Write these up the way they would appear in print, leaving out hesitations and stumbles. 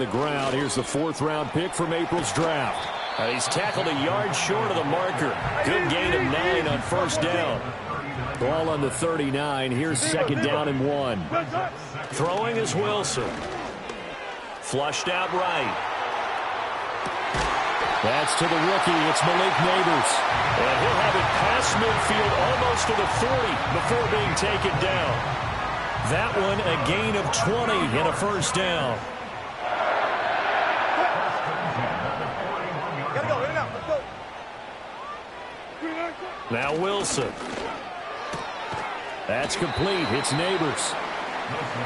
on the ground. Here's the 4th-round pick from April's draft. He's tackled a yard short of the marker. Good gain of 9 on 1st down. Ball on the 39. Here's 2nd down and 1. Throwing is Wilson. Flushed out right. That's to the rookie. It's Malik Nabers. And he'll have it past midfield almost to the 40 before being taken down. That one a gain of 20 and a 1st down. Now Wilson. That's complete. It's Nabers.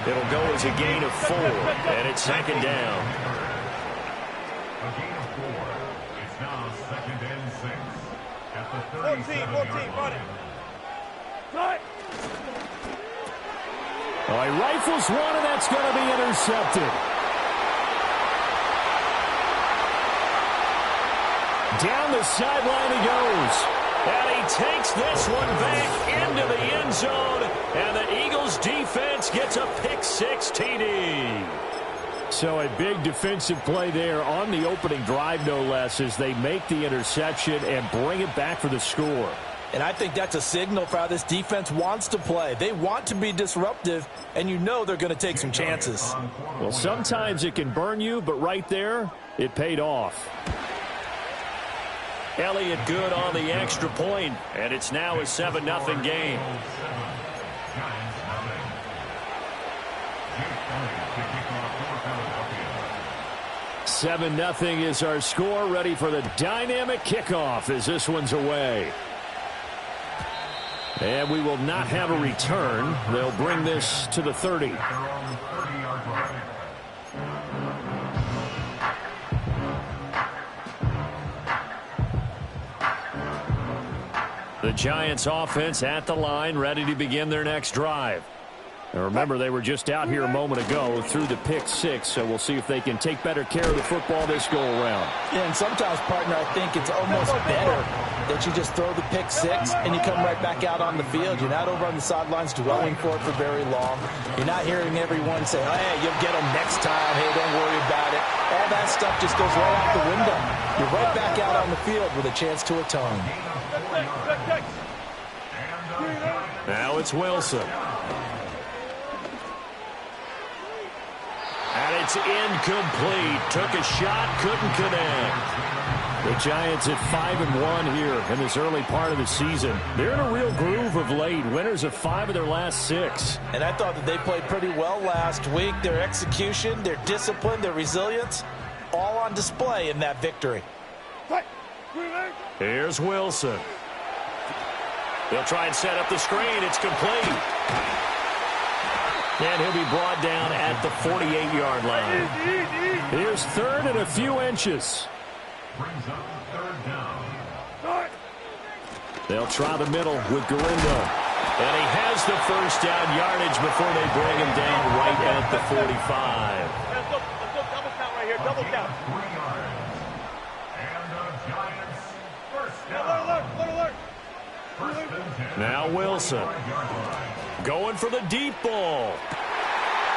It'll go as a gain of 4, and it's 2nd down. A gain of 4. It's now 2nd and 6 at the 37-yard line. Oh, he rifles one, and that's going to be intercepted. Down the sideline he goes. And he takes this one back into the end zone. And the Eagles defense gets a pick-6 TD. So a big defensive play there on the opening drive, no less, as they make the interception and bring it back for the score. And I think that's a signal for how this defense wants to play. They want to be disruptive, and you know they're going to take some chances. Well, sometimes it can burn you, but right there, it paid off. Elliott good on the extra point, and it's now a 7-0 game. 7-0 is our score. Ready for the dynamic kickoff as this one's away. And we will not have a return. They'll bring this to the 30. The Giants offense at the line, ready to begin their next drive. And remember, they were just out here a moment ago through the pick-6, so we'll see if they can take better care of the football this go-around. Yeah, and sometimes, partner, I think it's almost better that you just throw the pick-6 and you come right back out on the field. You're not over on the sidelines dwelling for it for very long. You're not hearing everyone say, hey, you'll get them next time. Hey, don't worry about it. All that stuff just goes right out the window. You're right back out on the field with a chance to atone. Now it's Wilson. And it's incomplete. Took a shot, couldn't connect. The Giants at 5-1 here in this early part of the season. They're in a real groove of late. Winners of 5 of their last 6. And I thought that they played pretty well last week. Their execution, their discipline, their resilience, all on display in that victory. Here's Wilson. They'll try and set up the screen. It's complete. And he'll be brought down at the 48-yard line. Here's 3rd and a few inches. Brings up 3rd down. They'll try the middle with Galindo. And he has the 1st down yardage before they bring him down right at the 45. Let's go double count right here. Double count. 3 yards. And the Giants first down. Alert. First and 10. Now Wilson. Going for the deep ball.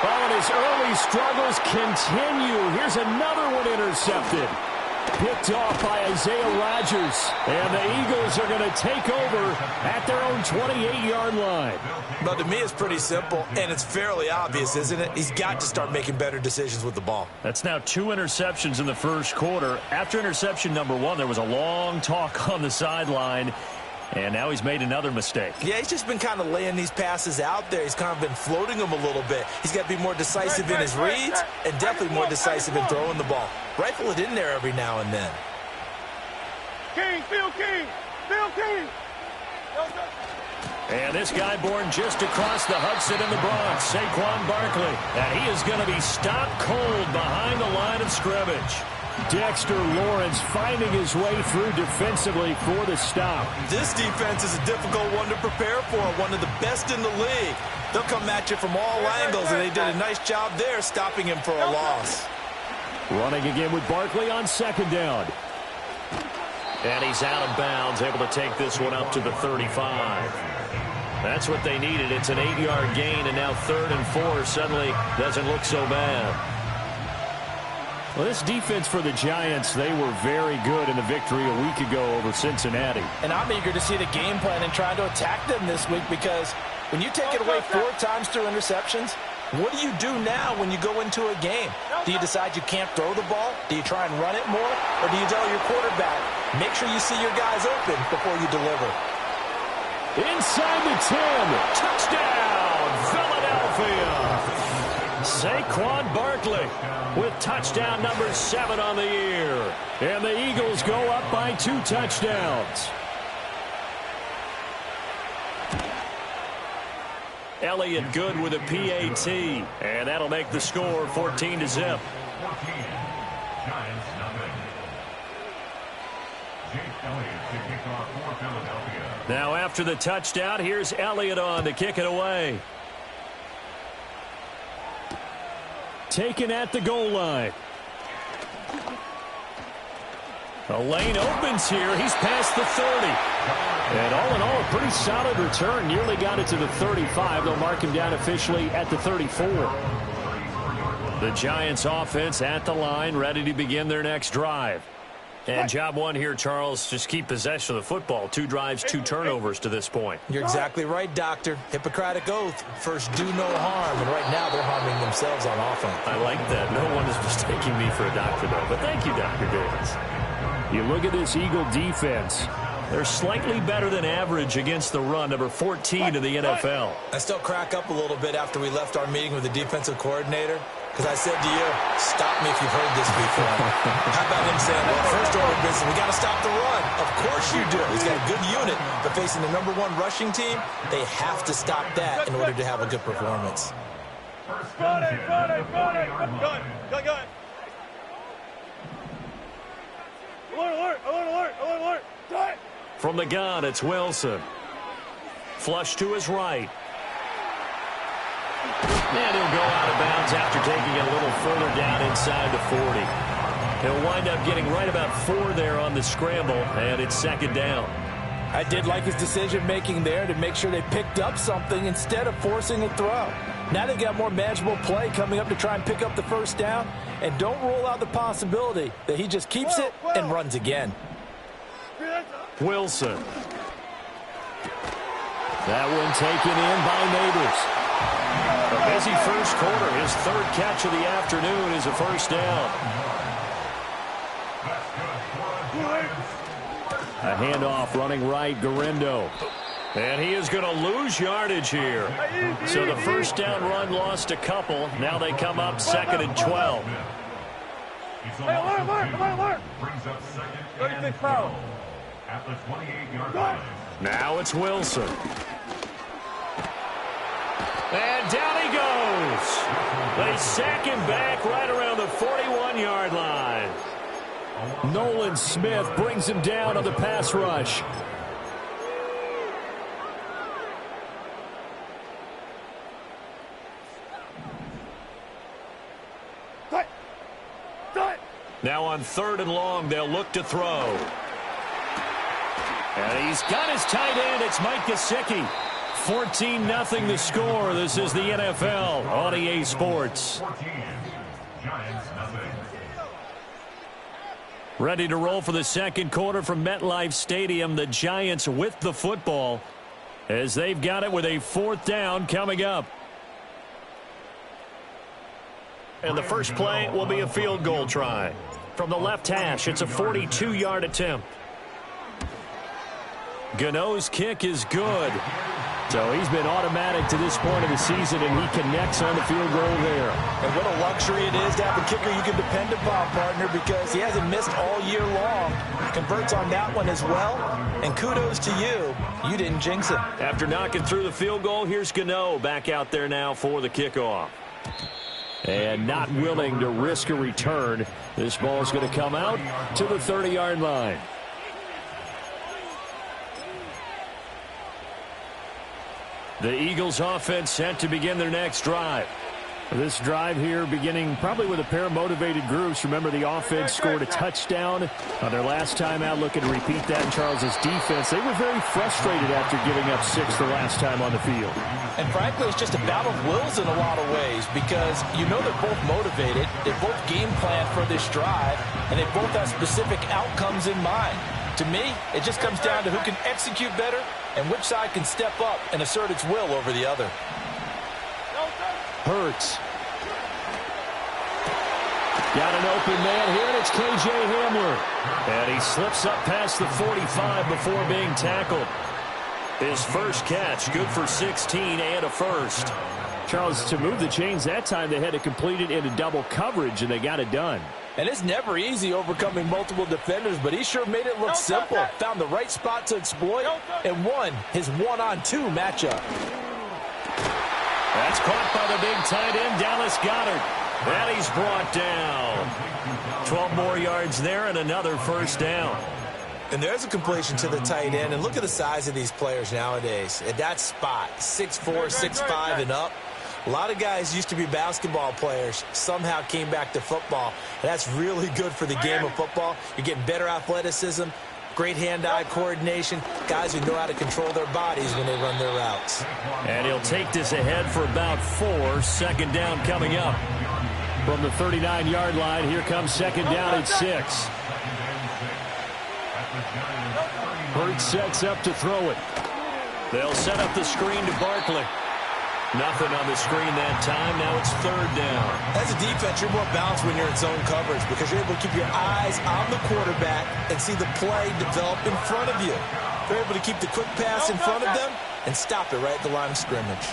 Oh, and his early struggles continue. Here's another one intercepted. Picked off by Isaiah Rodgers. And the Eagles are going to take over at their own 28-yard line. But to me, it's pretty simple, and it's fairly obvious, isn't it? He's got to start making better decisions with the ball. That's now 2 interceptions in the first quarter. After interception number 1, there was a long talk on the sideline. And now he's made another mistake. Yeah, he's just been kind of laying these passes out there. He's kind of been floating them a little bit. He's got to be more decisive in his reads and definitely more decisive in throwing the ball. Rifle it in there every now and then. Phil King. And this guy born just across the Hudson in the Bronx, Saquon Barkley. And he is going to be stopped cold behind the line of scrimmage. Dexter Lawrence finding his way through defensively for the stop. This defense is a difficult one to prepare for, one of the best in the league. They'll come at you from all angles, and they did a nice job there stopping him for a loss. Running again with Barkley on 2nd down. And he's out of bounds, able to take this one up to the 35. That's what they needed. It's an 8-yard gain, and now 3rd and 4 suddenly doesn't look so bad. Well, this defense for the Giants, they were very good in the victory a week ago over Cincinnati. And I'm eager to see the game plan and trying to attack them this week, because when you take it away 4 times through interceptions, what do you do now when you go into a game? Do you decide you can't throw the ball? Do you try and run it more? Or do you tell your quarterback, make sure you see your guys open before you deliver? Inside the 10. Touchdown, Philadelphia. Saquon Barkley with touchdown number 7 on the year. And the Eagles go up by 2 touchdowns. Elliott good with a PAT. And that'll make the score 14-0. 14. Giants nothing. Jake Elliott to kick off for Philadelphia. Now after the touchdown, here's Elliott on to kick it away. Taken at the goal line. The lane opens here. He's past the 30. And all in all, a pretty solid return. Nearly got it to the 35. They'll mark him down officially at the 34. The Giants offense at the line, ready to begin their next drive. And job one here, Charles, just keep possession of the football. 2 drives, 2 turnovers to this point. You're exactly right, Doctor. Hippocratic oath. First, do no harm. And right now, they're harming themselves on offense. I like that. No one is mistaking me for a doctor, though. But thank you, Dr. Davis. You look at this Eagle defense. They're slightly better than average against the run, number 14 in the NFL. I still crack up a little bit after we left our meeting with the defensive coordinator, because I said to you, stop me if you've heard this before. How about him saying, well, first order of business, we got to stop the run. Of course you do. He's got a good unit, but facing the #1 rushing team, they have to stop that in order to have a good performance. Got it. Alert. From the gun, it's Wilson. Flush to his right. And he'll go out of bounds after taking it a little further down inside the 40. He'll wind up getting right about 4 there on the scramble, and it's 2nd down. I did like his decision-making there to make sure they picked up something instead of forcing a throw. Now they've got more manageable play coming up to try and pick up the first down, and don't rule out the possibility that he just keeps it and runs again. Wilson. That one taken in by Neighbors. A busy first quarter. His 3rd catch of the afternoon is a first down. A handoff running right, Guerendo. And he is going to lose yardage here. So the first down run lost a couple. Now they come up 2nd and 12. Alert. Brings up 2nd and 36 foul. at the 28-yard line. Now it's Wilson. And down he goes. They sack him back right around the 41-yard line. Nolan Smith brings him down on the pass rush. Now on 3rd and long, they'll look to throw. And he's got his tight end. It's Mike Gesicki. 14-0 the score. This is the NFL on EA Sports. 14. Giants nothing. Ready to roll for the 2nd quarter from MetLife Stadium. The Giants with the football as they've got it with a 4th down coming up. And the first play will be a field goal try. From the left hash, it's a 42-yard attempt. Gano's kick is good. So he's been automatic to this point of the season, and he connects on the field goal there. And what a luxury it is to have a kicker you can depend upon, partner, because he hasn't missed all year long. Converts on that one as well. And kudos to you. You didn't jinx him. After knocking through the field goal, here's Gano back out there now for the kickoff. And not willing to risk a return. This ball is going to come out to the 30-yard line. The Eagles offense set to begin their next drive. This drive here beginning probably with a pair of motivated groups. Remember, the offense scored a touchdown on their last time out, looking to repeat that in Charles's defense. They were very frustrated after giving up 6 the last time on the field. And frankly, it's just a battle of wills in a lot of ways because you know they're both motivated, they both game plan for this drive, and they both have specific outcomes in mind. To me, it just comes down to who can execute better and which side can step up and assert its will over the other. Hurts. Got an open man here, and it's K.J. Hamler. And he slips up past the 45 before being tackled. His first catch, good for 16 and a first. Charles, to move the chains that time, they had to complete it into double coverage, and they got it done. And it's never easy overcoming multiple defenders, but he sure made it look simple. Found the right spot to exploit and won his one-on-two matchup. That's caught by the big tight end, Dallas Goedert. And he's brought down. 12 more yards there and another first down. And there's a completion to the tight end. And look at the size of these players nowadays. At that spot, 6'4", 6'5", and up. A lot of guys used to be basketball players, somehow came back to football. And that's really good for the game of football. You're getting better athleticism, great hand-eye coordination, guys who know how to control their bodies when they run their routes. And he'll take this ahead for about 4. Second down coming up. From the 39-yard line, here comes second down at 6. Hurts sets up to throw it. They'll set up the screen to Barkley. Nothing on the screen that time. Now it's third down. As a defense, you're more balanced when you're in zone coverage because you're able to keep your eyes on the quarterback and see the play develop in front of you. You're able to keep the quick pass in front of them and stop it right at the line of scrimmage.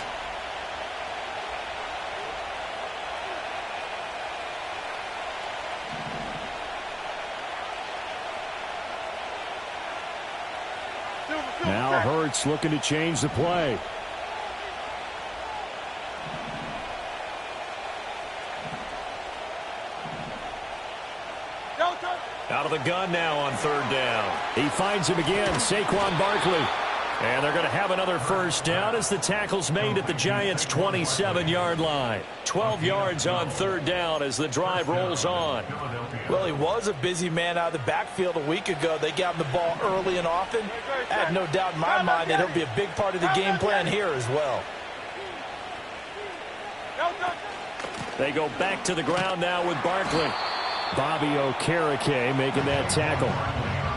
Now Hurts looking to change the play. Out of the gun now on third down. He finds him again, Saquon Barkley. And they're going to have another first down as the tackle's made at the Giants' 27-yard line. 12 yards on third down as the drive rolls on. Well, he was a busy man out of the backfield a week ago. They got him the ball early and often. I have no doubt in my mind that he'll be a big part of the game plan here as well. They go back to the ground now with Barkley. Bobby Okereke making that tackle.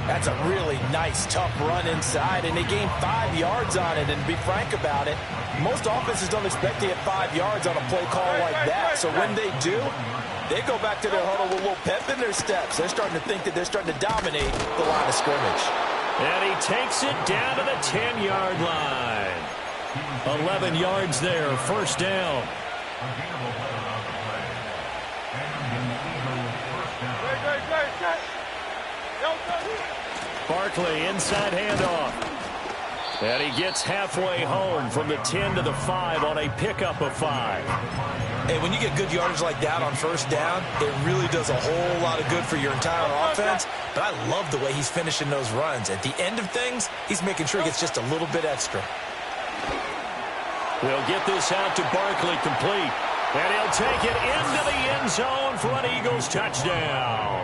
That's a really nice, tough run inside, and they gained 5 yards on it. And to be frank about it, most offenses don't expect to get 5 yards on a play call like that. So when they do, they go back to their huddle with a little pep in their steps. They're starting to think that they're starting to dominate the line of scrimmage. And he takes it down to the 10-yard line. 11 yards there, first down. Barkley, inside handoff. And he gets halfway home from the 10 to the 5 on a pickup of 5. Hey, when you get good yardage like that on first down, it really does a whole lot of good for your entire offense. But I love the way he's finishing those runs. At the end of things, he's making sure he gets just a little bit extra. They'll get this out to Barkley, complete. And he'll take it into the end zone for an Eagles touchdown.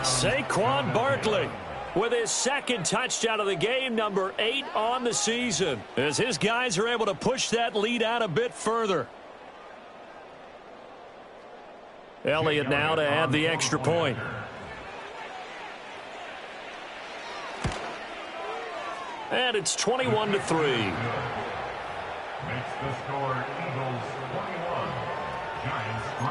Saquon Barkley with his second touchdown of the game, number 8 on the season, as his guys are able to push that lead out a bit further. Elliott now to add the extra point. And it's 21-3. Makes the score Eagles 21, Giants 3.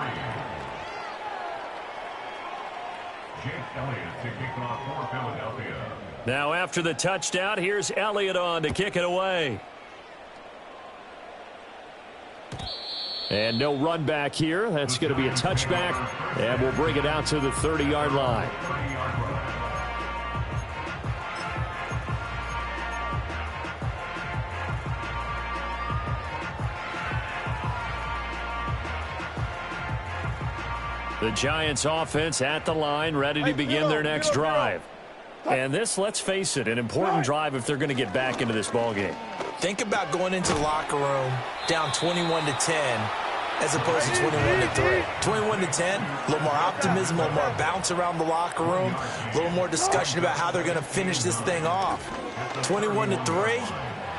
Jake Elliott to kick off for Philadelphia. Now after the touchdown, here's Elliott on to kick it away. And no run back here. That's going to be a touchback. And we'll bring it out to the 30-yard line. The Giants offense at the line, ready to begin their next drive. And this, let's face it, an important drive if they're going to get back into this ballgame. Think about going into the locker room down 21-10 as opposed to 21-3. 21-10, a little more optimism, a little more bounce around the locker room, a little more discussion about how they're going to finish this thing off. 21-3,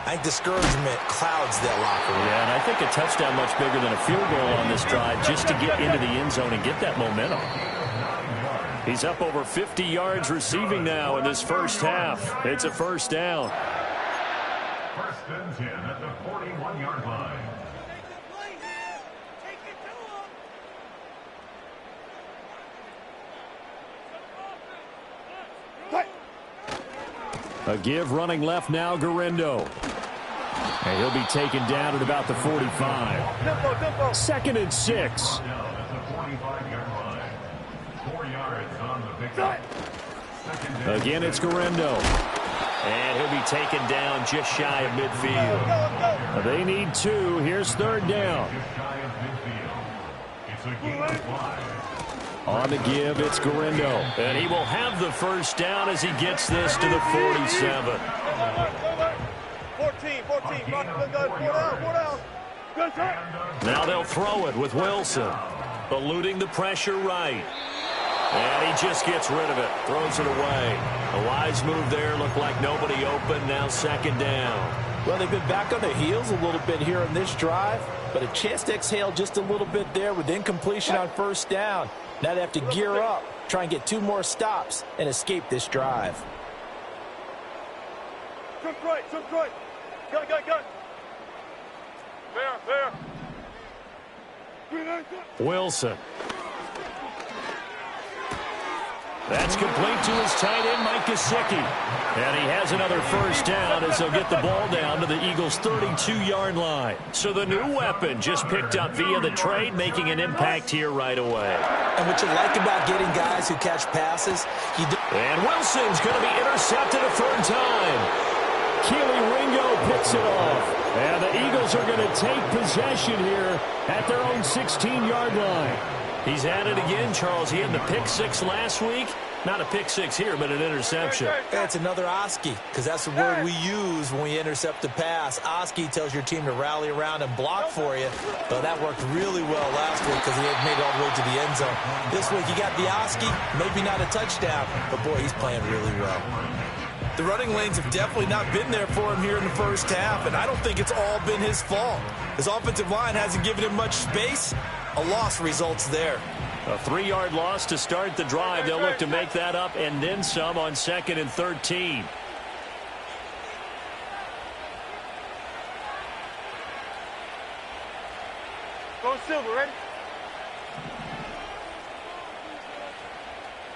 I think discouragement clouds that locker room. Yeah, and I think a touchdown much bigger than a field goal on this drive just to get into the end zone and get that momentum. He's up over 50 yards receiving now in this first half. It's a first down. First and 10 at the 41-yard line. A give running left now, Garindo. And he'll be taken down at about the 45. Second and 6. Down at the 45-yard line. 4 yards on the pickup. Again, it's Garindo. And he'll be taken down just shy of midfield. They need 2. Here's third down. Just shy of midfield. It's a gain of 5. On the give, it's Garindo. And he will have the first down as he gets this to the 47. 14. Four down. Good shot. Now they'll throw it with Wilson. Eluding the pressure right. And he just gets rid of it. Throws it away. A wise move there. Looked like nobody open. Now second down. Well, they've been back on their heels a little bit here in this drive, but a chance to exhale just a little bit there with incompletion on first down. Now they have to gear up, try and get 2 more stops, and escape this drive. Took right. Got. Fair. Wilson. That's complete to his tight end, Mike Gesicki. And he has another first down as they'll get the ball down to the Eagles' 32-yard line. So the new weapon just picked up via the trade, making an impact here right away. And what you like about getting guys who catch passes, and Wilson's going to be intercepted a third time. Keely Ringo picks it off. And the Eagles are going to take possession here at their own 16-yard line. He's at it again, Charles. He had the pick 6 last week. Not a pick 6 here, but an interception. It's another Oski, because that's the word we use when we intercept a pass. Oski tells your team to rally around and block for you. But that worked really well last week because he had made it all the way to the end zone. This week you got the Oski, maybe not a touchdown, but boy, he's playing really well. The running lanes have definitely not been there for him here in the first half, and I don't think it's all been his fault. His offensive line hasn't given him much space. A loss results there. A 3-yard loss to start the drive. They'll look to make that up and then some on 2nd and 13. Go Silver, ready?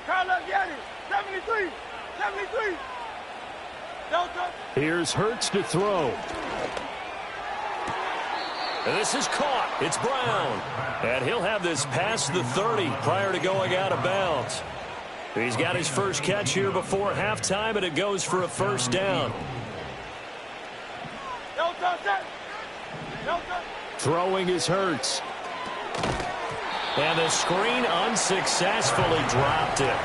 Carlos Yanni, 73. Delta. Here's Hurts to throw. And this is caught. It's Brown. And he'll have this past the 30 prior to going out of bounds. He's got his first catch here before halftime, and it goes for a first down. Throwing is Hurts. And the screen unsuccessfully dropped it.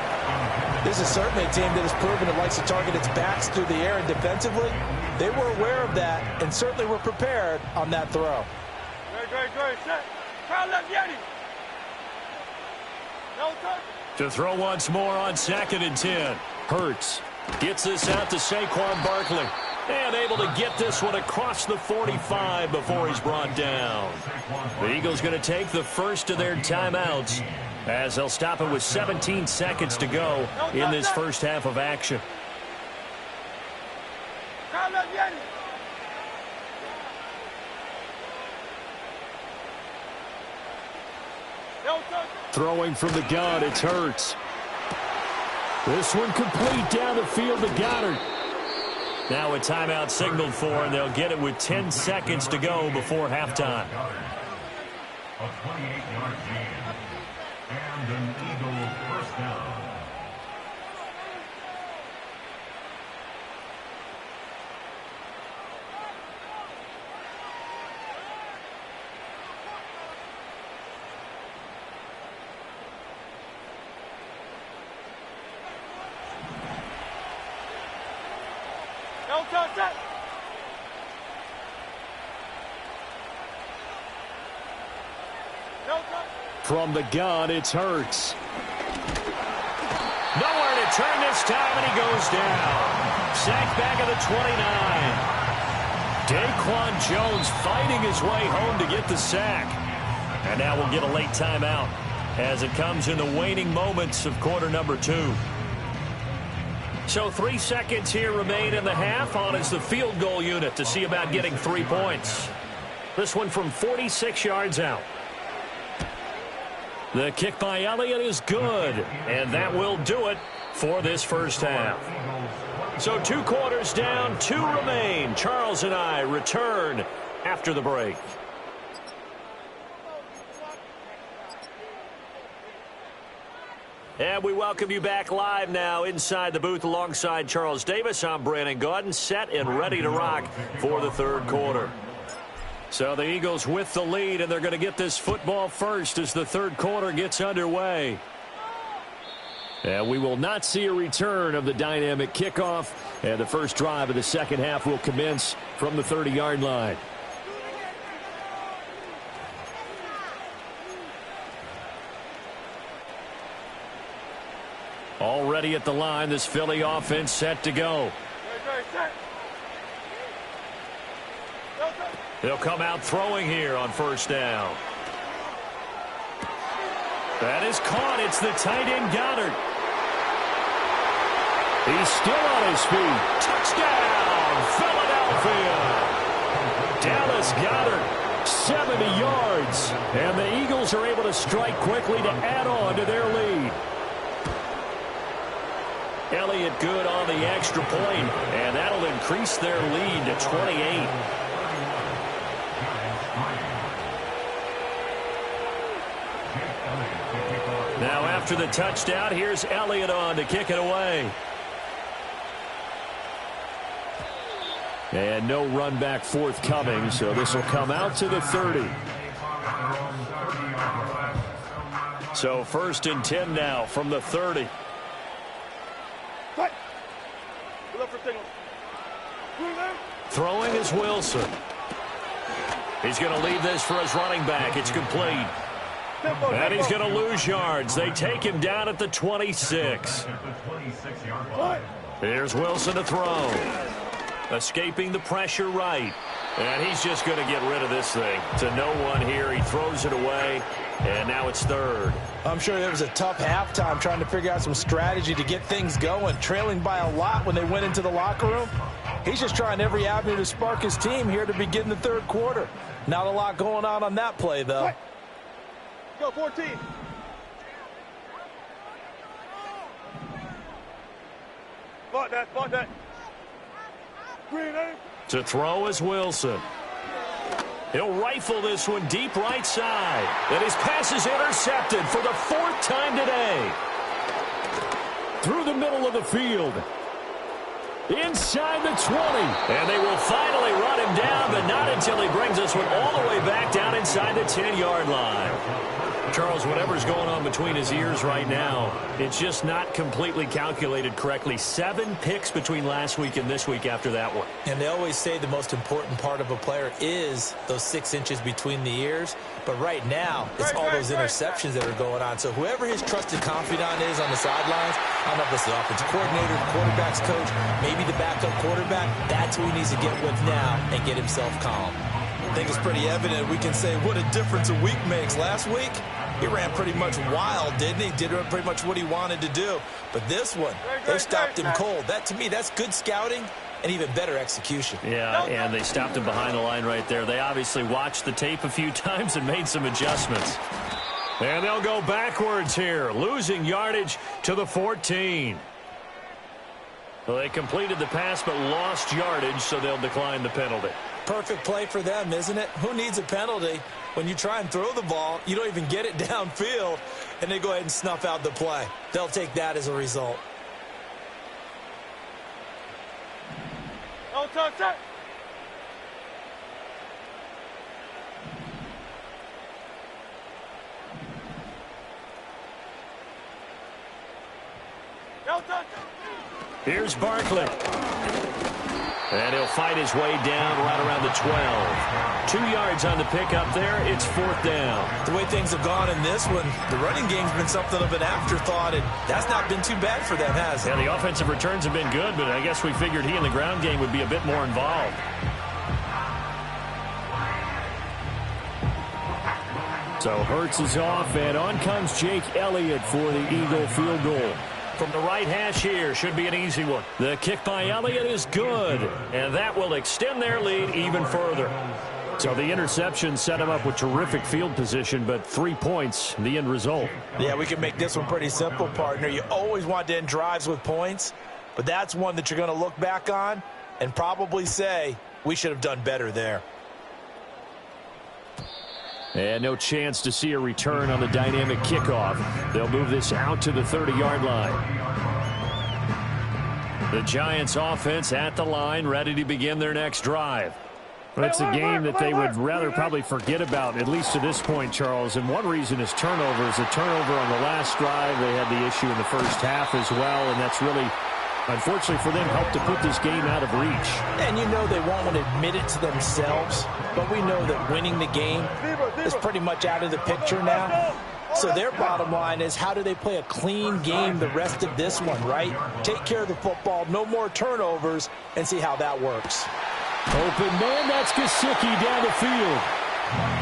This is certainly a team that has proven it likes to target its backs through the air, and defensively, they were aware of that and certainly were prepared on that throw. Great. Set. Crowd left, Yeti. No touch. To throw once more on 2nd and 10. Hurts gets this out to Saquon Barkley. And able to get this one across the 45 before he's brought down. The Eagles going to take the first of their timeouts as they'll stop it with 17 seconds to go in this first half of action. Throwing from the gun, it's Hurts. This one complete down the field to Goddard. Now a timeout signaled for, and they'll get it with 10 seconds to go before halftime. A 28-yard gain. And an Eagle first down. From the gun, it's Hurts. Nowhere to turn this time, and he goes down. Sacked back at the 29. Daquan Jones fighting his way home to get the sack. And now we'll get a late timeout as it comes in the waning moments of quarter number 2. So 3 seconds here remain in the half. On is the field goal unit to see about getting 3 points. This one from 46 yards out. The kick by Elliott is good, and that will do it for this first half. So 2 quarters down, 2 remain. Charles and I return after the break. And we welcome you back live now inside the booth alongside Charles Davis. I'm Brandon Gaudin, set and ready to rock for the third quarter. So the Eagles with the lead, and they're going to get this football first as the third quarter gets underway. And we will not see a return of the dynamic kickoff, and the first drive of the second half will commence from the 30-yard line. Already at the line, this Philly offense set to go. They'll come out throwing here on first down. That is caught. It's the tight end Goddard. He's still on his feet. Touchdown, Philadelphia. Dallas Goedert, 70 yards. And the Eagles are able to strike quickly to add on to their lead. Elliott good on the extra point, and that'll increase their lead to 28. Now after the touchdown, here's Elliott on to kick it away. And no run back forthcoming, so this will come out to the 30. So 1st and 10 now from the 30. Throwing is Wilson. He's going to leave this for his running back. It's complete. And he's going to lose yards. They take him down at the 26. Here's Wilson to throw. Escaping the pressure right. And he's just going to get rid of this thing. To no one here. He throws it away. And now it's 3rd. I'm sure there was a tough halftime trying to figure out some strategy to get things going. Trailing by a lot when they went into the locker room. He's just trying every avenue to spark his team here to begin the third quarter. Not a lot going on that play, though. Go, 14. Spot that, spot that. Green, to throw is Wilson. He'll rifle this one deep right side. And his pass is intercepted for the 4th time today. Through the middle of the field. Inside the 20. And they will finally run him down, but not until he brings this one all the way back down inside the 10-yard line. Charles, whatever's going on between his ears right now, it's just not completely calculated correctly. 7 picks between last week and this week after that one. And they always say the most important part of a player is those 6 inches between the ears. But right now, it's all those interceptions that are going on. So whoever his trusted confidant is on the sidelines, I don't know if it's the offensive coordinator, the quarterback's coach, maybe the backup quarterback, that's who he needs to get with now and get himself calm. I think it's pretty evident. We can say what a difference a week makes. Last week, he ran pretty much wild, didn't he? Did pretty much what he wanted to do. But this one, they stopped him cold. That, to me, that's good scouting and even better execution. Yeah, and they stopped him behind the line right there. They obviously watched the tape a few times and made some adjustments. And they'll go backwards here, losing yardage to the 14. Well, they completed the pass but lost yardage, so they'll decline the penalty. Perfect play for them, isn't it? Who needs a penalty? When you try and throw the ball, you don't even get it downfield, and they go ahead and snuff out the play. They'll take that as a result. No touch that. No touch. Here's Barkley. And he'll fight his way down right around the 12. 2 yards on the pickup there. It's 4th down. The way things have gone in this one, the running game's been something of an afterthought, and that's not been too bad for them, has it? Yeah, the offensive returns have been good, but I guess we figured he in the ground game would be a bit more involved. So Hurts is off, and on comes Jake Elliott for the Eagle field goal. From the right hash here, should be an easy one. The kick by Elliott is good, and that will extend their lead even further. So the interception set him up with terrific field position, but 3 points, the end result. Yeah, we can make this one pretty simple, partner. You always want to end drives with points, but that's one that you're going to look back on and probably say, we should have done better there. And no chance to see a return on the dynamic kickoff. They'll move this out to the 30-yard line. The Giants offense at the line, ready to begin their next drive. It's a game that they would rather probably forget about, at least to this point, Charles. And one reason is turnovers. A turnover on the last drive. They had the issue in the first half as well, and that's really, unfortunately for them, helped to put this game out of reach. And you know they won't want to admit it to themselves, but we know that winning the game is pretty much out of the picture now. So their bottom line is, how do they play a clean game the rest of this one, right? Take care of the football, no more turnovers, and see how that works. Open man, that's Gesicki down the field.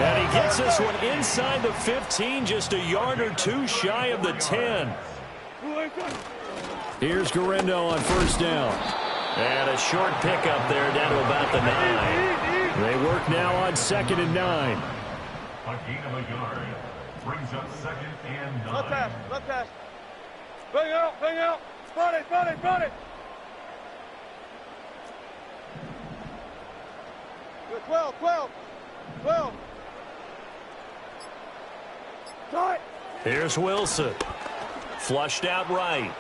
And he gets this one inside the 15, just a yard or two shy of the 10. Here's Guerrero on 1st down. And a short pickup there down to about the 9. They work now on 2nd and 9. A gain of a yard brings up 2nd and 9. Left pass, left pass. Bang out, bang out. Spot it, spot it, spot it. 12, 12, 12. Tight. Here's Wilson. Flushed out right.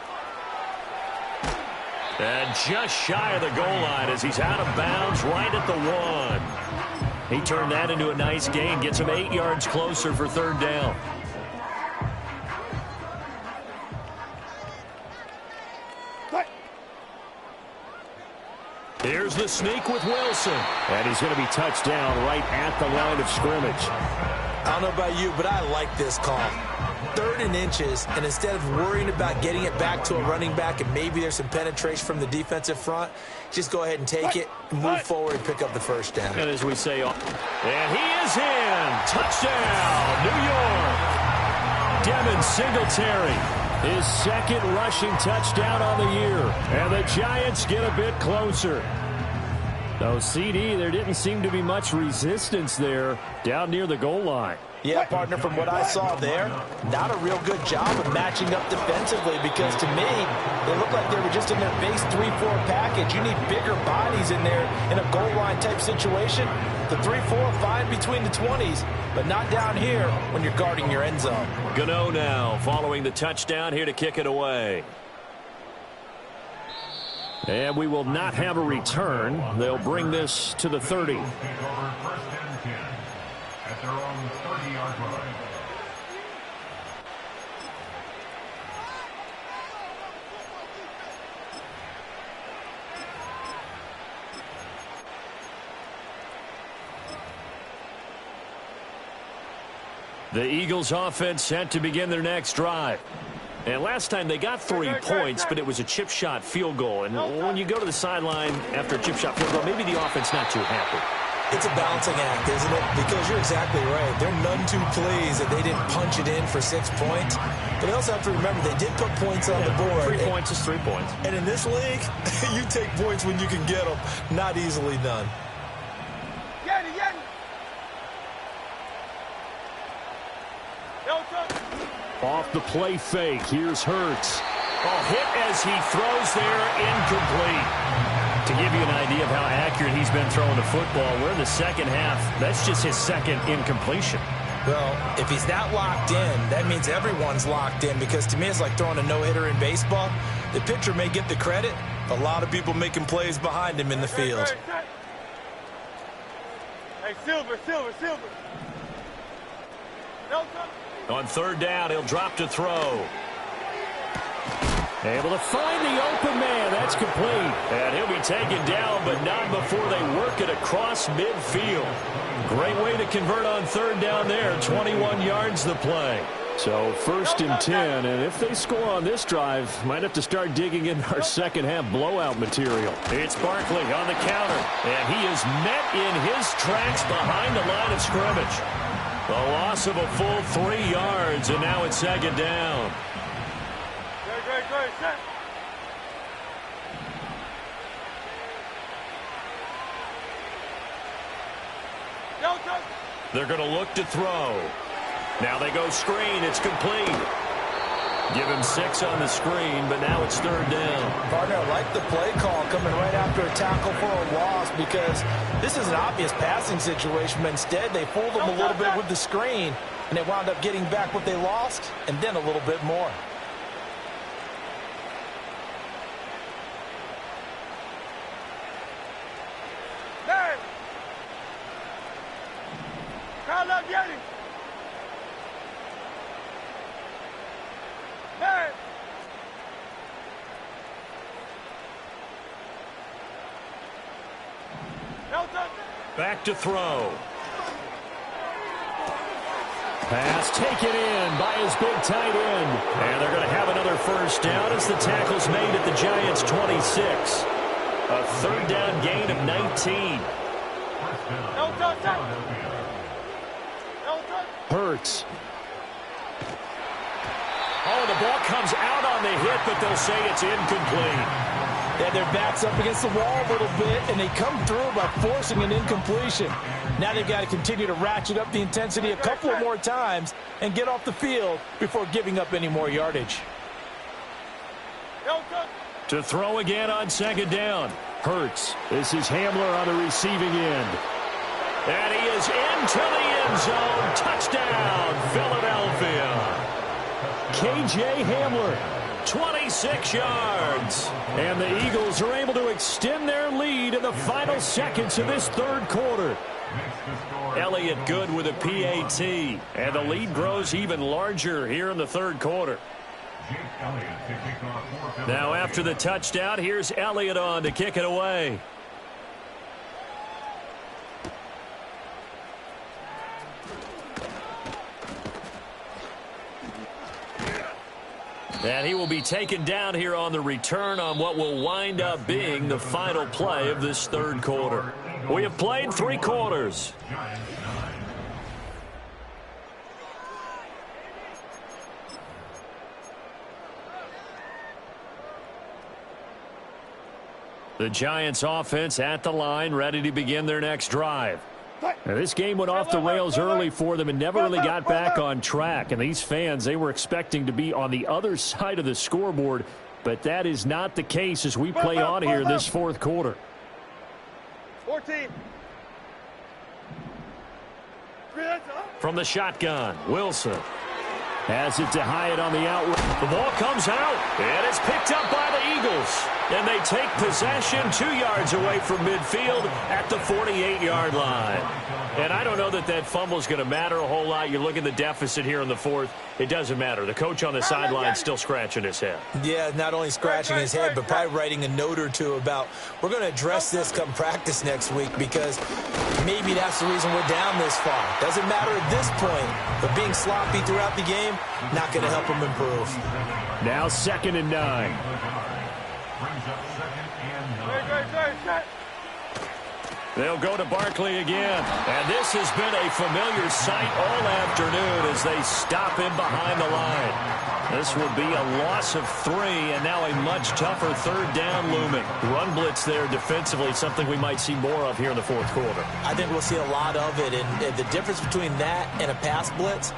And just shy of the goal line as he's out of bounds right at the 1. He turned that into a nice gain. Gets him 8 yards closer for 3rd down. Here's the sneak with Wilson. And he's going to be touched down right at the line of scrimmage. I don't know about you, but I like this call. 3rd and inches, and instead of worrying about getting it back to a running back and maybe there's some penetration from the defensive front, just go ahead and take it, move forward, and pick up the 1st down. And as we say, and he is in. Touchdown, New York. Devin Singletary. His 2nd rushing touchdown on the year. And the Giants get a bit closer. So, CD, there didn't seem to be much resistance there down near the goal line. Yeah, partner, from what I saw there, not a real good job of matching up defensively, because to me, they looked like they were just in their base 3-4 package. You need bigger bodies in there in a goal line type situation. The 3-4 fine between the 20s, but not down here when you're guarding your end zone. Gano now following the touchdown here to kick it away. And we will not have a return. They'll bring this to the 30. Take over 1st and 10 at their own 30-yard line. The Eagles offense set to begin their next drive. And last time they got 3 points, but it was a chip shot field goal. And when you go to the sideline after a chip shot field goal, maybe the offense not too happy. It's a balancing act, isn't it? Because you're exactly right. There are none too pleased that they didn't punch it in for 6 points. But they also have to remember they did put points on the board. 3 points is 3 points. And in this league, you take points when you can get them. Not easily done. Off the play fake. Here's Hurts. Oh, hit as he throws there, incomplete. To give you an idea of how accurate he's been throwing the football, we're in the 2nd half. That's just his 2nd incompletion. Well, if he's that locked in, that means everyone's locked in, because to me it's like throwing a no-hitter in baseball. The pitcher may get the credit. A lot of people making plays behind him in the field. Hey, Silver. On 3rd down, he'll drop to throw. Able to find the open man. That's complete. And he'll be taken down, but not before they work it across midfield. Great way to convert on third down there. 21 yards the play. So 1st and 10, and if they score on this drive, might have to start digging in our second half blowout material. It's Barkley on the counter, and he is met in his tracks behind the line of scrimmage. A loss of a full 3 yards, and now it's 2nd down. Great, set. They're going to look to throw. Now they go screen. It's complete. Give him 6 on the screen, but now it's 3rd down. Partner, I like the play call coming right after a tackle for a loss because this is an obvious passing situation, but instead they fooled them a little bit with the screen, and they wound up getting back what they lost and then a little bit more. Back to throw. Pass taken in by his big tight end. And they're going to have another 1st down as the tackle's made at the Giants' 26. A 3rd down gain of 19. Hurts. Oh, the ball comes out on the hit, but they'll say it's incomplete. They had their backs up against the wall a little bit, and they come through by forcing an incompletion. Now they've got to continue to ratchet up the intensity a couple of more times and get off the field before giving up any more yardage. To throw again on 2nd down. Hurts. This is Hamler on the receiving end. And he is into the end zone. Touchdown, Philadelphia. K.J. Hamler. 26 yards. And the Eagles are able to extend their lead in the final seconds of this 3rd quarter. Elliott good with a PAT. And the lead grows even larger here in the 3rd quarter. Now after the touchdown, here's Elliott on to kick it away. And he will be taken down here on the return on what will wind up being the final play of this 3rd quarter. We have played 3 quarters. The Giants offense at the line, ready to begin their next drive. Now, this game went off the rails early for them and never really got back on track. And these fans, they were expecting to be on the other side of the scoreboard, but that is not the case as we play on here this 4th quarter. 14. From the shotgun, Wilson has it to Hyatt on the out route. The ball comes out, and it's picked up by the Eagles. And they take possession 2 yards away from midfield at the 48-yard line. And I don't know that that fumble is going to matter a whole lot. You look at the deficit here in the 4th. It doesn't matter. The coach on the sideline still scratching his head. Yeah, not only scratching his head, but probably writing a note or two about we're going to address this come practice next week because maybe that's the reason we're down this far. Doesn't matter at this point, but being sloppy throughout the game, not going to help him improve. Now 2nd and 9. They'll go to Barkley again. And this has been a familiar sight all afternoon as they stop him behind the line. This will be a loss of 3 and now a much tougher 3rd down looming. Run blitz there defensively, something we might see more of here in the 4th quarter. I think we'll see a lot of it. And the difference between that and a pass blitz,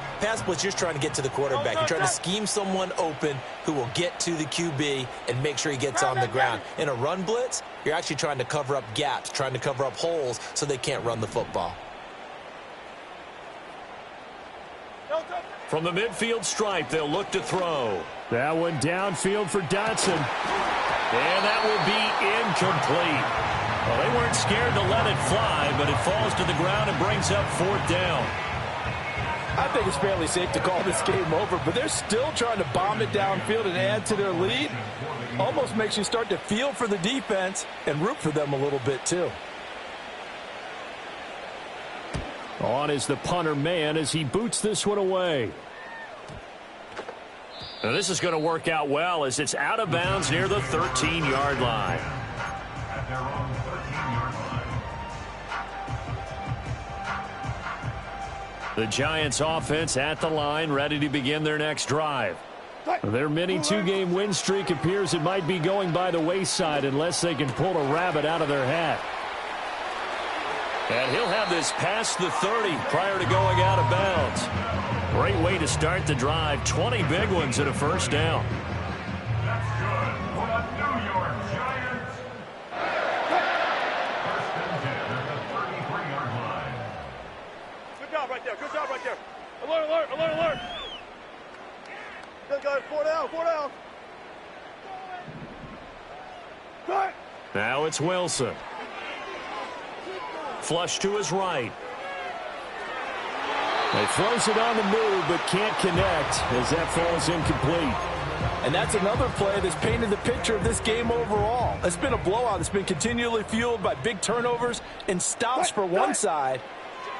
you're trying to get to the quarterback. You're trying to scheme someone open who will get to the QB and make sure he gets on the ground. In a run blitz, you're actually trying to cover up gaps, trying to cover up holes so they can't run the football. From the midfield stripe, they'll look to throw. That one downfield for Dotson. And that will be incomplete. Well, they weren't scared to let it fly, but it falls to the ground and brings up 4th down. I think it's fairly safe to call this game over, but they're still trying to bomb it downfield and add to their lead. Almost makes you start to feel for the defense and root for them a little bit too. On is the punter man as he boots this one away. Now this is going to work out well as it's out of bounds near the 13-yard line. At their own 13-yard line. The Giants offense at the line, ready to begin their next drive. Their mini two-game win streak appears it might be going by the wayside unless they can pull a rabbit out of their hat. And he'll have this past the 30 prior to going out of bounds. Great way to start the drive. 20 big ones and a first down. That's good for the New York Giants. First and 10 at the 33-yard line. Good job right there. Good job right there. Alert, alert, alert, alert. Good guys. 4 down, 4 down. Cut. Now it's Wilson. Flush to his right. He throws it on the move but can't connect as that falls incomplete. And that's another play that's painted the picture of this game overall. It's been a blowout. It's been continually fueled by big turnovers and stops for one side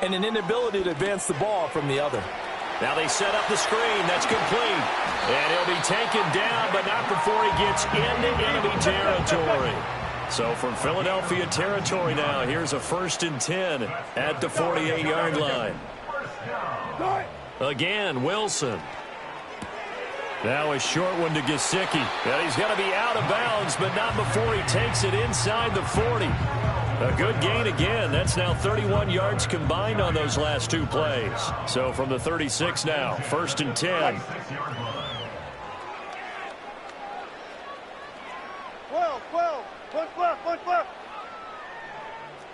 and an inability to advance the ball from the other. Now they set up the screen. That's complete. And he'll be taken down, but not before he gets into enemy territory. So from Philadelphia territory now, here's a 1st and 10 at the 48-yard line. Again, Wilson. Now a short one to Gesicki. And he's going to be out of bounds, but not before he takes it inside the 40. A good gain again. That's now 31 yards combined on those last two plays. So from the 36 now, 1st and 10. 12. Punch left, punch left.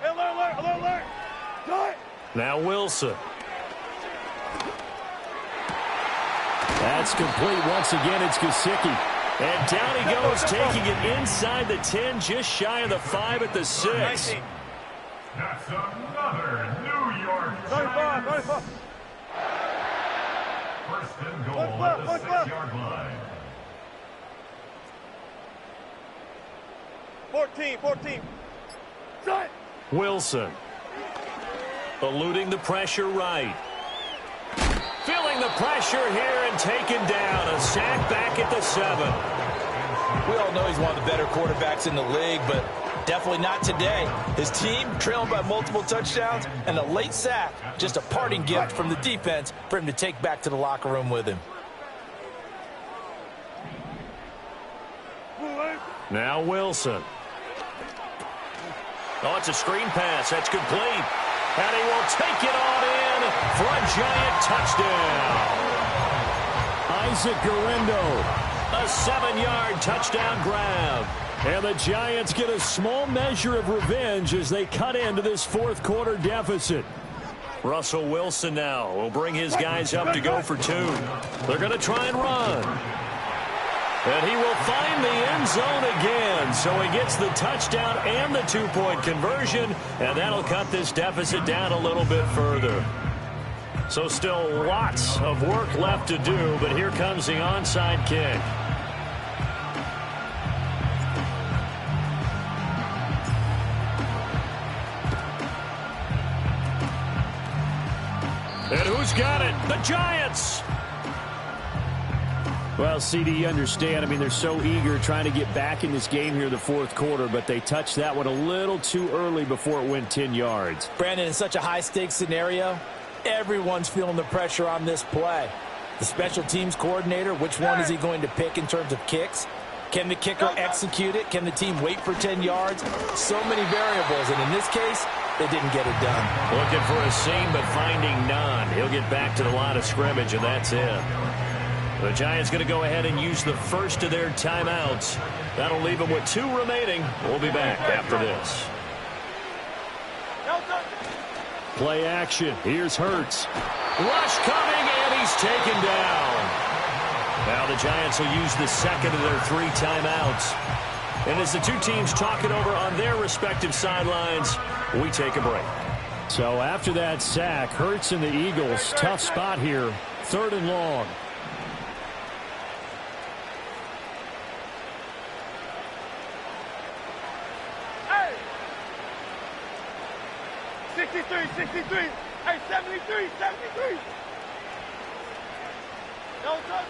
Hey, alert, alert, alert, alert. Cut. Now Wilson. That's complete once again. It's Gesicki. And down he goes, taking it inside the 10, just shy of the 5 at the 6. That's another New York Giants. 95. First and goal at the 6-yard line. 14. Cut. Wilson. Eluding the pressure right. Feeling the pressure here and taken down. A sack back at the 7. We all know he's one of the better quarterbacks in the league, but definitely not today. His team trailing by multiple touchdowns and a late sack. Just a parting gift from the defense for him to take back to the locker room with him. Now Wilson. Oh, it's a screen pass. That's complete. And he will take it on in for a Giant touchdown. Isaac Guerendo, a 7-yard touchdown grab. And the Giants get a small measure of revenge as they cut into this fourth quarter deficit. Russell Wilson now will bring his guys up to go for 2. They're going to try and run. And he will find the end zone again. So he gets the touchdown and the 2-point conversion. And that'll cut this deficit down a little bit further. So still lots of work left to do. But here comes the onside kick. And who's got it? The Giants! Well, CD, you understand. I mean, they're so eager trying to get back in this game here in the fourth quarter, but they touched that one a little too early before it went 10 yards. Brandon, in such a high-stakes scenario, everyone's feeling the pressure on this play. The special teams coordinator, which one is he going to pick in terms of kicks? Can the kicker execute it? Can the team wait for 10 yards? So many variables, and in this case, they didn't get it done. Looking for a seam, but finding none. He'll get back to the line of scrimmage, and that's it. The Giants going to go ahead and use the first of their timeouts. That'll leave them with 2 remaining. We'll be back after this. Play action. Here's Hurts. Rush coming, and he's taken down. Now the Giants will use the second of their 3 timeouts. And as the two teams talk it over on their respective sidelines, we take a break. So after that sack, Hurts and the Eagles, tough spot here, 3rd and long. Hey! 63. Hey, 73. No touch.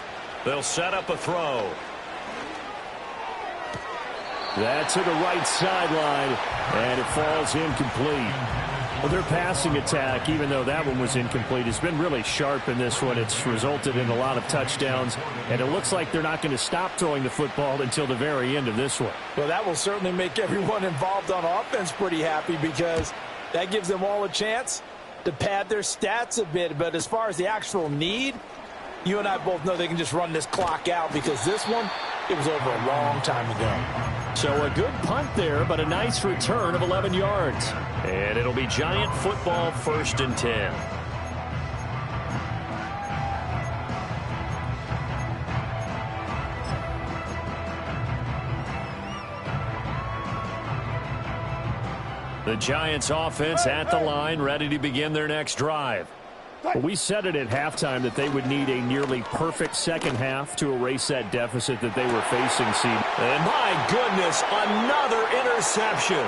They'll set up a throw. That's to the right sideline, and it falls incomplete. Well, their passing attack, even though that one was incomplete, has been really sharp in this one. It's resulted in a lot of touchdowns, and it looks like they're not going to stop throwing the football until the very end of this one. Well, that will certainly make everyone involved on offense pretty happy because that gives them all a chance to pad their stats a bit. But as far as the actual need, you and I both know they can just run this clock out because this one, it was over a long time ago. So a good punt there, but a nice return of 11 yards. And it'll be Giant football, 1st and 10. The Giants offense at the line, ready to begin their next drive. We said it at halftime that they would need a nearly perfect second half to erase that deficit that they were facing. And my goodness, another interception.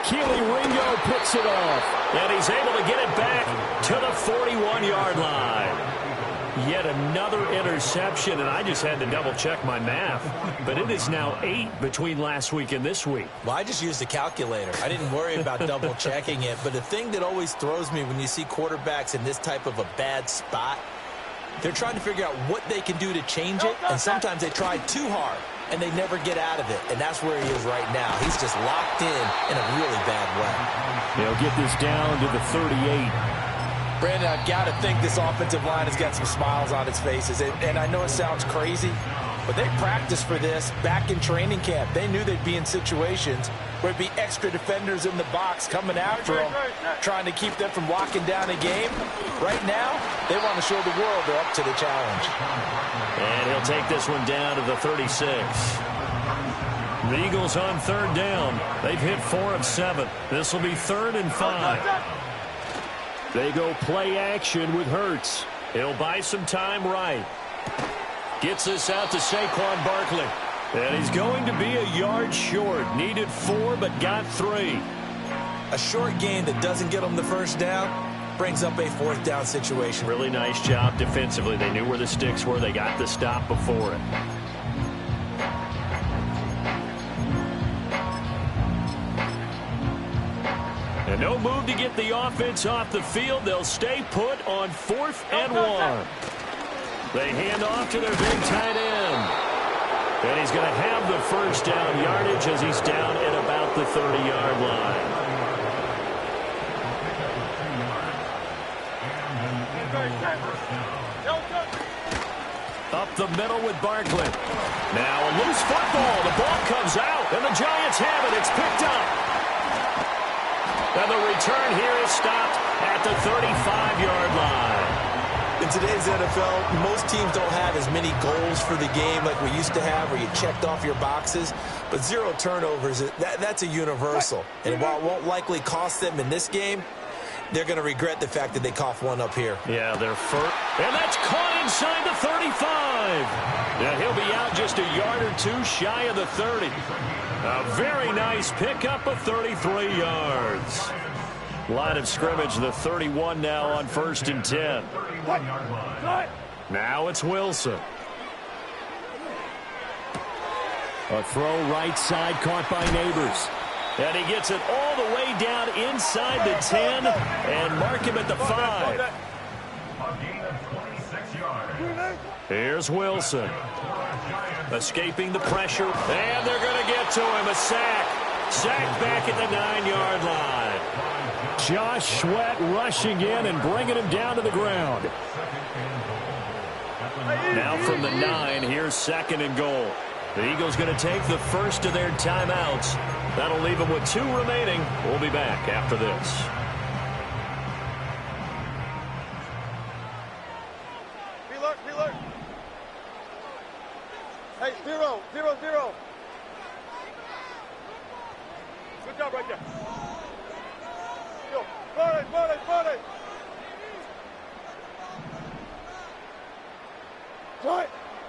Keely Ringo picks it off, and he's able to get it back to the 41-yard line. Yet another interception, and I just had to double-check my math. But it is now 8 between last week and this week. Well, I just used a calculator. I didn't worry about double-checking it. But the thing that always throws me when you see quarterbacks in this type of a bad spot, they're trying to figure out what they can do to change it, and sometimes they try too hard, and they never get out of it. And that's where he is right now. He's just locked in a really bad way. They'll get this down to the 38. Brandon, I've got to think this offensive line has got some smiles on its faces. And I know it sounds crazy, but they practiced for this back in training camp. They knew they'd be in situations where it'd be extra defenders in the box coming after them, trying to keep them from locking down a game. Right now, they want to show the world they're up to the challenge. And he'll take this one down to the 36. The Eagles on 3rd down. They've hit 4 of 7. This will be 3rd and 5. They go play action with Hurts. He'll buy some time right. Gets this out to Saquon Barkley. And he's going to be a yard short. Needed 4, but got 3. A short gain that doesn't get them the first down brings up a 4th down situation. Really nice job defensively. They knew where the sticks were. They got the stop before it. And no move to get the offense off the field. They'll stay put on 4th and 1. They hand off to their big tight end. And he's going to have the first down yardage as he's down at about the 30-yard line. Up the middle with Barkley. Now a loose football. The ball comes out, and the Giants have it. It's picked up. And the return here is stopped at the 35-yard line. In today's NFL, most teams don't have as many goals for the game like we used to have where you checked off your boxes. But 0 turnovers, that's a universal. And while it won't likely cost them in this game, they're going to regret the fact that they coughed one up here. Yeah, they're first. And that's caught inside the 35. Yeah, he'll be out just a yard or 2 shy of the 30. A very nice pickup of 33 yards. Line of scrimmage, the 31 now on 1st and 10. Now it's Wilson. A throw right side caught by Neighbors. And he gets it all the way down inside the 10 and mark him at the 5. Here's Wilson. Escaping the pressure. And they're going to get to him. A sack. Sack back at the 9-yard line. Josh Sweat rushing in and bringing him down to the ground. Now from the 9, here's 2nd and goal. The Eagles going to take the first of their timeouts. That'll leave them with 2 remaining. We'll be back after this. Be alert. Hey, 0. Good job right there. Go.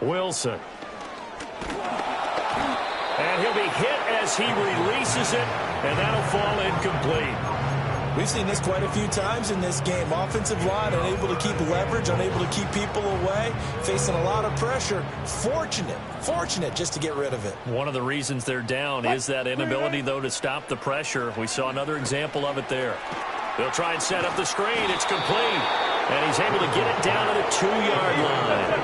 Wilson. And he'll be hit as he releases it, and that'll fall incomplete. We've seen this quite a few times in this game. Offensive line unable to keep leverage, unable to keep people away, facing a lot of pressure. Fortunate just to get rid of it. One of the reasons they're down is that inability, though, to stop the pressure. We saw another example of it there. They'll try and set up the screen. It's complete. And he's able to get it down to the 2-yard line.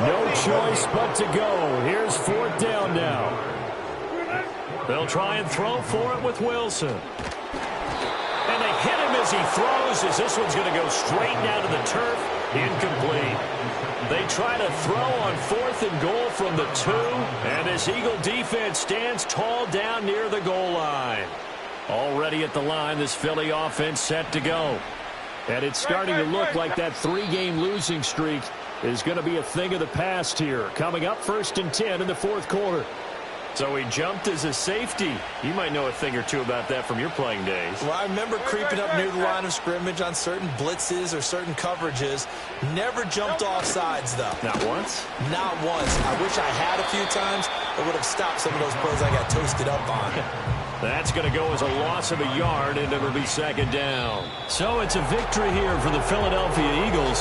No choice but to go. Here's 4th down now. They'll try and throw for it with Wilson. And they hit him as he throws, as this one's going to go straight down to the turf. Incomplete. They try to throw on 4th and goal from the 2. And this Eagle defense stands tall down near the goal line. Already at the line, this Philly offense set to go. And it's starting to look like that 3-game losing streak is going to be a thing of the past here. Coming up 1st and 10 in the 4th quarter. So he jumped as a safety. You might know a thing or two about that from your playing days. Well, I remember creeping up near the line of scrimmage on certain blitzes or certain coverages. Never jumped off sides, though. Not once? Not once. I wish I had a few times. It would have stopped some of those plays I got toasted up on. That's going to go as a loss of a yard, and it'll be 2nd down. So it's a victory here for the Philadelphia Eagles.